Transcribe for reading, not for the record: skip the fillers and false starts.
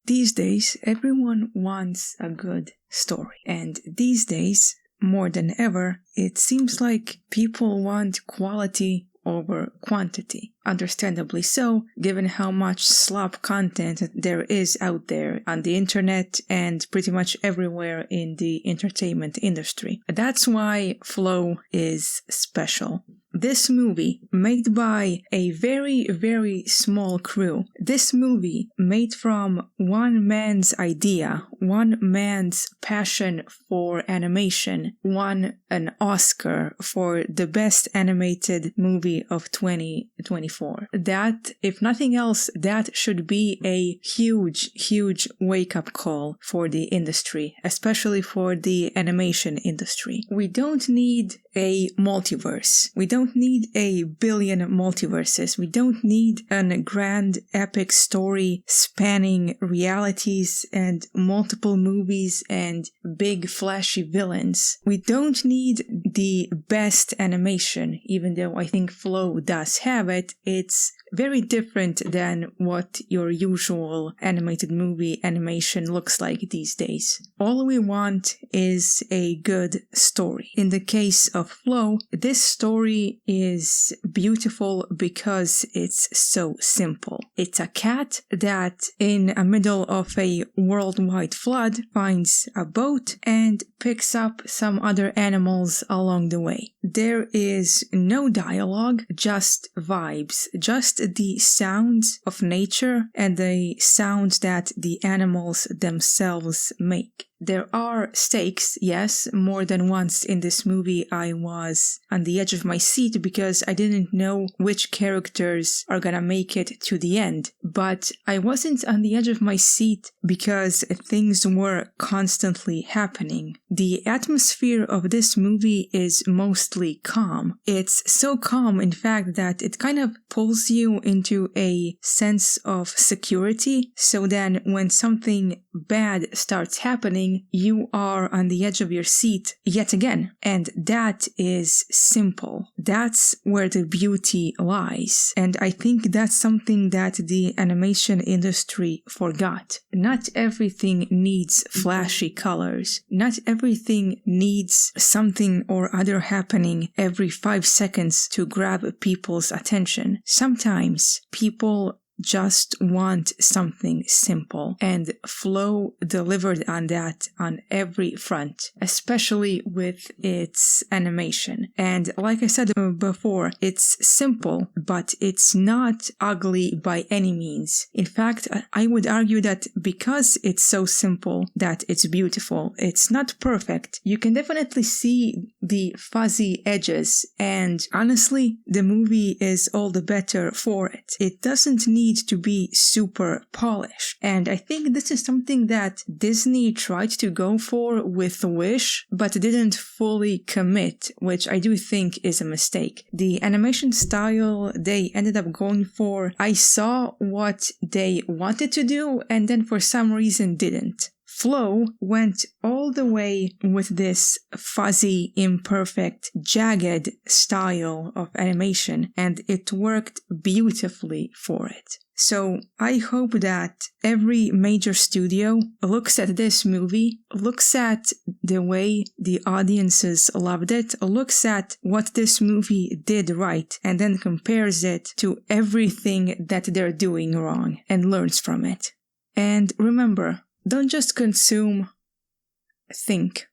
These days, everyone wants a good story. And these days, more than ever, it seems like people want quality over quantity. Understandably so, given how much slop content there is out there on the internet and pretty much everywhere in the entertainment industry. That's why Flow is special. This movie, made by a very, very small crew, this movie made from one man's idea, one man's passion for animation, won an Oscar for the best animated movie of 2024. That, if nothing else, that should be a huge, huge wake-up call for the industry, especially for the animation industry. We don't need a multiverse. We don't need a billion multiverses. We don't need a grand epic story spanning realities and multiple movies and big flashy villains. We don't need the best animation, even though I think Flow does have it. It's very different than what your usual animated movie animation looks like these days. All we want is a good story. In the case of Flow, this story is beautiful because it's so simple. It's a cat that, in the middle of a worldwide flood, finds a boat and picks up some other animals along the way. There is no dialogue, just vibes, just the sounds of nature and the sounds that the animals themselves make. There are stakes, yes. More than once in this movie I was on the edge of my seat because I didn't know which characters are gonna make it to the end. But I wasn't on the edge of my seat because things were constantly happening. The atmosphere of this movie is mostly calm. It's so calm, in fact, that it kind of pulls you into a sense of security. So then when something bad starts happening, you are on the edge of your seat yet again. And that is simple. That's where the beauty lies. And I think that's something that the animation industry forgot. Not everything needs flashy colors. Not everything needs something or other happening every 5 seconds to grab people's attention. Sometimes people just want something simple, and Flow delivered on that on every front, especially with its animation. And like I said before, it's simple, but it's not ugly by any means. In fact, I would argue that because it's so simple that it's beautiful. It's not perfect. You can definitely see the fuzzy edges, and honestly, the movie is all the better for it. It doesn't need to be super polished. And I think this is something that Disney tried to go for with Wish, but didn't fully commit, which I do think is a mistake. The animation style they ended up going for, I saw what they wanted to do and then for some reason didn't. Flow went all the way with this fuzzy, imperfect, jagged style of animation, and it worked beautifully for it. So I hope that every major studio looks at this movie, looks at the way the audiences loved it, looks at what this movie did right, and then compares it to everything that they're doing wrong and learns from it. And remember, don't just consume, think.